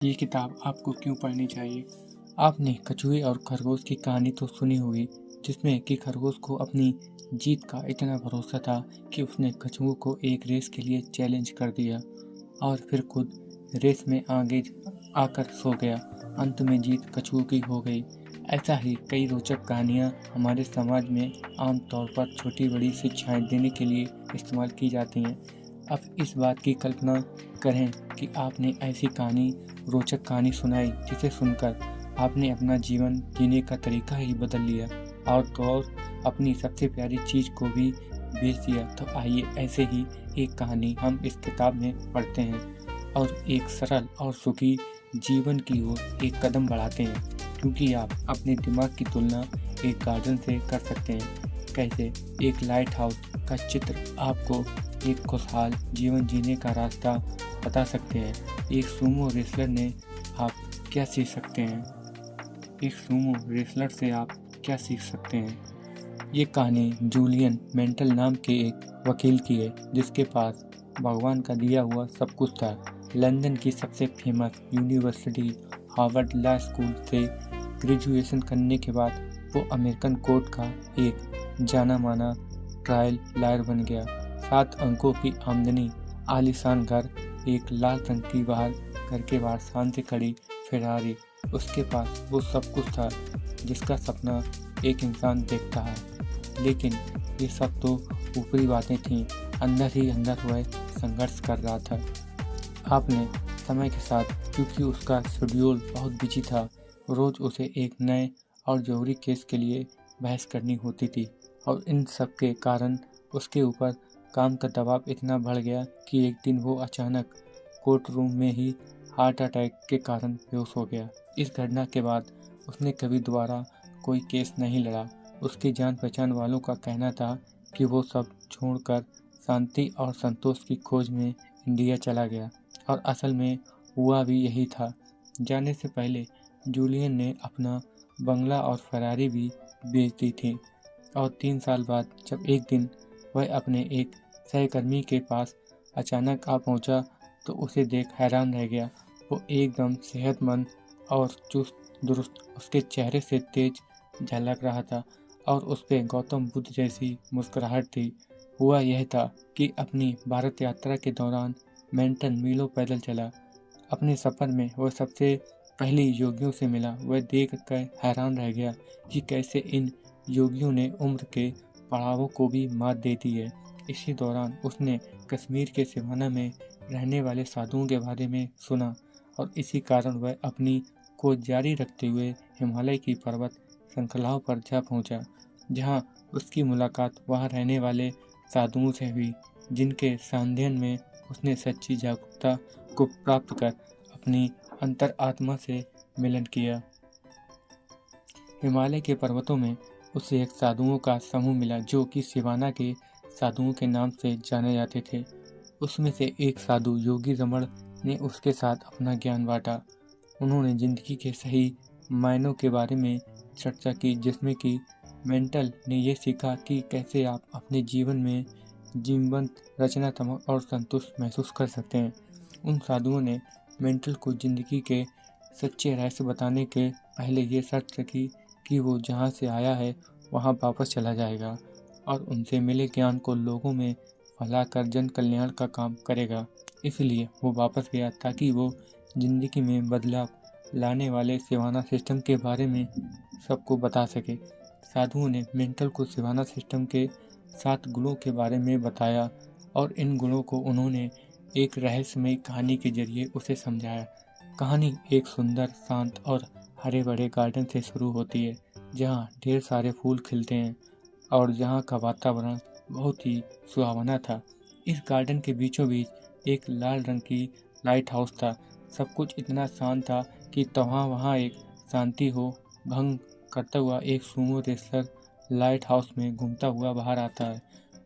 ये किताब आपको क्यों पढ़नी चाहिए? आपने कछुए और खरगोश की कहानी तो सुनी होगी, जिसमें कि खरगोश को अपनी जीत का इतना भरोसा था कि उसने कछुओं को एक रेस के लिए चैलेंज कर दिया और फिर खुद रेस में आगे आकर सो गया। अंत में जीत कछुओं की हो गई। ऐसा ही कई रोचक कहानियाँ हमारे समाज में आम तौर पर छोटी बड़ी शिक्षाएं देने के लिए इस्तेमाल की जाती हैं। अब इस बात की कल्पना करें कि आपने ऐसी रोचक कहानी सुनाई जिसे सुनकर आपने अपना जीवन जीने का तरीका ही बदल लिया और तो और अपनी सबसे प्यारी चीज को भी बेच दिया। तो आइए ऐसे ही एक कहानी हम इस किताब में पढ़ते हैं और एक सरल और सुखी जीवन की ओर एक कदम बढ़ाते हैं, क्योंकि आप अपने दिमाग की तुलना एक गार्डन से कर सकते हैं। कैसे एक लाइट हाउस का चित्र आपको एक खुशहाल जीवन जीने का रास्ता बता सकते हैं। एक सूमो रेसलर ने आप क्या सीख सकते हैं? एक सूमो रेसलर से आप क्या सीख सकते हैं? ये कहानी जूलियन मेंटल नाम के एक वकील की है, जिसके पास भगवान का दिया हुआ सब कुछ था। लंदन की सबसे famous university Harvard law school से ग्रेजुएशन करने के बाद वो अमेरिकन कोर्ट का एक जाना माना ट्रायल लॉयर बन गया। 7 अंकों की आमदनी, आलीशान घर, एक लाल रंग की घर के बाहर शान से खड़ी फेरारी। उसके पास वो सब कुछ था जिसका सपना एक इंसान देखता है। लेकिन ये सब तो ऊपरी बातें थीं, अंदर ही अंदर वह संघर्ष कर रहा था। आपने समय के साथ, क्योंकि उसका शेड्यूल बहुत बिजी था, रोज उसे एक नए और जरूरी केस के लिए बहस करनी होती थी और इन सब के कारण उसके ऊपर काम का दबाव इतना बढ़ गया कि एक दिन वो अचानक कोर्ट रूम में ही हार्ट अटैक के कारण बेहोश हो गया। इस घटना के बाद उसने कभी दोबारा कोई केस नहीं लड़ा। उसके जान पहचान वालों का कहना था कि वो सब छोड़कर शांति और संतोष की खोज में इंडिया चला गया, और असल में हुआ भी यही था। जाने से पहले जूलियन ने अपना बंगला और फरारी भी बेच दी थी, और 3 साल बाद जब एक दिन वह अपने एक सहकर्मी के पास अचानक आ पहुंचा तो उसे देख हैरान रह गया। वो एकदम सेहतमंद और चुस्त दुरुस्त, उसके चेहरे से तेज झलक रहा था और उस पे गौतम बुद्ध जैसी मुस्कुराहट थी। हुआ यह था कि अपनी भारत यात्रा के दौरान मेंटन मीलों पैदल चला। अपने सफर में वह सबसे पहले योगियों से मिला। वह देख कर हैरान रह गया कि कैसे इन योगियों ने उम्र के पड़ावों को भी मात दे दी है। इसी दौरान उसने कश्मीर के सिवाना में रहने वाले साधुओं के बारे में सुना और इसी कारण वह अपनी खोज जारी रखते हुए हिमालय की पर्वत श्रृंखलाओं पर जा पहुंचा, जहां उसकी मुलाकात वहां रहने वाले साधुओं से हुई, जिनके सानिध्य में उसने सच्ची जागरूकता को प्राप्त कर अपनी अंतर आत्मा से मिलन किया। हिमालय के पर्वतों में उसे एक साधुओं का समूह मिला जो कि सिवाना के साधुओं के नाम से जाने जाते थे। उसमें से एक साधु योगी रमण ने उसके साथ अपना ज्ञान बांटा। उन्होंने जिंदगी के सही मायनों के बारे में चर्चा की, जिसमें कि मेंटल ने यह सीखा कि कैसे आप अपने जीवन में जीवंत, रचनात्मक और संतुष्ट महसूस कर सकते हैं। उन साधुओं ने मेंटल को जिंदगी के सच्चे रहस्य बताने के पहले ये शर्त रखी कि वो जहाँ से आया है वहाँ वापस चला जाएगा और उनसे मिले ज्ञान को लोगों में फैलाकर जन कल्याण का काम करेगा। इसलिए वो वापस गया ताकि वो जिंदगी में बदलाव लाने वाले सिवाना सिस्टम के बारे में सबको बता सके। साधुओं ने मेंटल को सिवाना सिस्टम के 7 गुणों के बारे में बताया और इन गुणों को उन्होंने एक रहस्यमय कहानी के जरिए उसे समझाया। कहानी एक सुंदर, शांत और हरे भरे गार्डन से शुरू होती है, जहाँ ढेर सारे फूल खिलते हैं और जहाँ का वातावरण बहुत ही सुहावना था। इस गार्डन के बीचों बीच एक लाल रंग की लाइट हाउस था। सब कुछ इतना शांत था कि वहाँ एक शांति हो भंग करता हुआ एक सूमो रेसलर लाइट हाउस में घूमता हुआ बाहर आता है।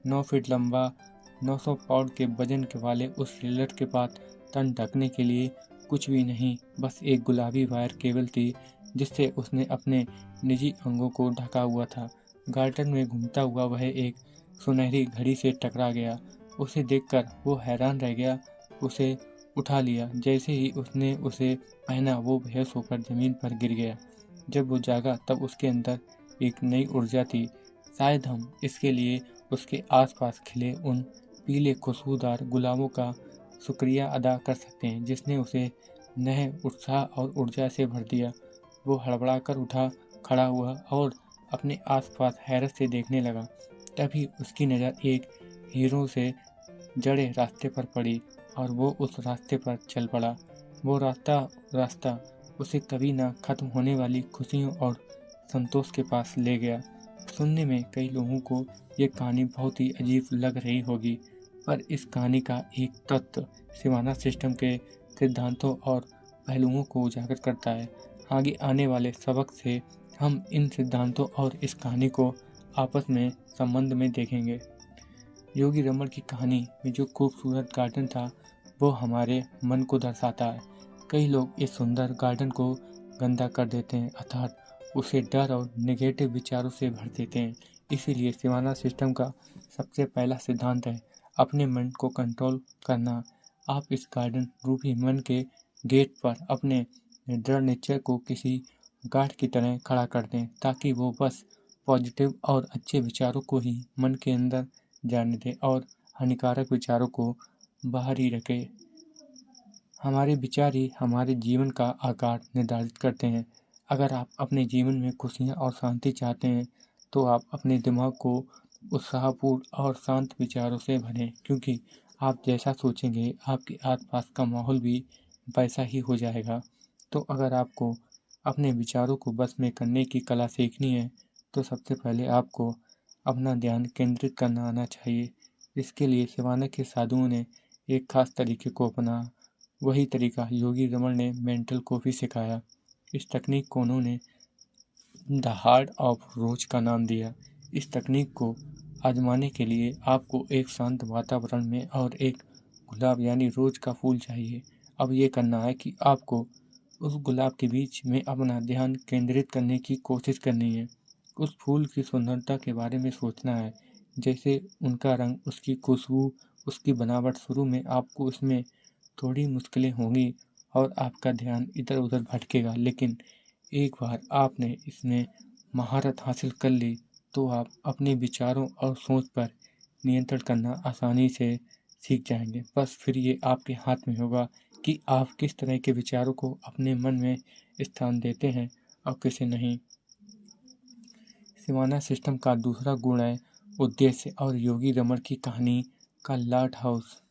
9 फीट लंबा, 900 पाउंड के वजन के वाले उस रेसलर के पास तन ढकने के लिए कुछ भी नहीं, बस एक गुलाबी वायर केबल थी जिससे उसने अपने निजी अंगों को ढका हुआ था। गार्डन में घूमता हुआ वह एक सुनहरी घड़ी से टकरा गया। उसे देखकर वो हैरान रह गया। उसे उठा लिया। जैसे ही उसने उसे पहना वो बेहोश होकर ज़मीन पर गिर गया। जब वो जागा तब उसके अंदर एक नई ऊर्जा थी। शायद हम इसके लिए उसके आसपास खिले उन पीले खुशबूदार गुलाबों का शुक्रिया अदा कर सकते हैं जिसने उसे नए उत्साह और ऊर्जा से भर दिया। वो हड़बड़ाकर उठा खड़ा हुआ और अपने आसपास हैरत से देखने लगा। तभी उसकी नज़र एक हीरों से जड़े रास्ते पर पड़ी और वो उस रास्ते पर चल पड़ा। वो रास्ता उसे कभी ना खत्म होने वाली खुशियों और संतोष के पास ले गया। सुनने में कई लोगों को ये कहानी बहुत ही अजीब लग रही होगी, पर इस कहानी का एक तत्व सिवाना सिस्टम के सिद्धांतों और पहलुओं को उजागर करता है। आगे आने वाले सबक से हम इन सिद्धांतों और इस कहानी को आपस में संबंध में देखेंगे। योगी रमन की कहानी में जो खूबसूरत गार्डन था वो हमारे मन को दर्शाता है। कई लोग इस सुंदर गार्डन को गंदा कर देते हैं, अर्थात उसे डर और नेगेटिव विचारों से भर देते हैं। इसीलिए सिवाना सिस्टम का सबसे पहला सिद्धांत है अपने मन को कंट्रोल करना। आप इस गार्डन रूपी मन के गेट पर अपने दृढ़ निश्चय को किसी गार्ड की तरह खड़ा कर दें ताकि वो बस पॉजिटिव और अच्छे विचारों को ही मन के अंदर जाने दें और हानिकारक विचारों को बाहर ही रखें। हमारे विचार ही हमारे जीवन का आकार निर्धारित करते हैं। अगर आप अपने जीवन में खुशियाँ और शांति चाहते हैं तो आप अपने दिमाग को उत्साहपूर्ण और शांत विचारों से भरें, क्योंकि आप जैसा सोचेंगे आपके आसपास का माहौल भी वैसा ही हो जाएगा। तो अगर आपको अपने विचारों को बस में करने की कला सीखनी है तो सबसे पहले आपको अपना ध्यान केंद्रित करना आना चाहिए। इसके लिए सिवाना के साधुओं ने एक खास तरीके को अपना। वही तरीका योगी रमन ने मेंटल कॉफ़ी सिखाया। इस तकनीक को उन्होंने द हार्ट ऑफ रोज का नाम दिया। इस तकनीक को आजमाने के लिए आपको एक शांत वातावरण में और एक गुलाब यानी रोज का फूल चाहिए। अब ये करना है कि आपको उस गुलाब के बीच में अपना ध्यान केंद्रित करने की कोशिश करनी है। उस फूल की सुंदरता के बारे में सोचना है, जैसे उनका रंग, उसकी खुशबू, उसकी बनावट। शुरू में आपको उसमें थोड़ी मुश्किलें होंगी और आपका ध्यान इधर उधर भटकेगा, लेकिन एक बार आपने इसमें महारत हासिल कर ली तो आप अपने विचारों और सोच पर नियंत्रण करना आसानी से सीख जाएंगे। बस फिर ये आपके हाथ में होगा कि आप किस तरह के विचारों को अपने मन में स्थान देते हैं और किसे नहीं। सिवाना सिस्टम का दूसरा गुण है उद्देश्य और योगी रमन की कहानी का लाइट हाउस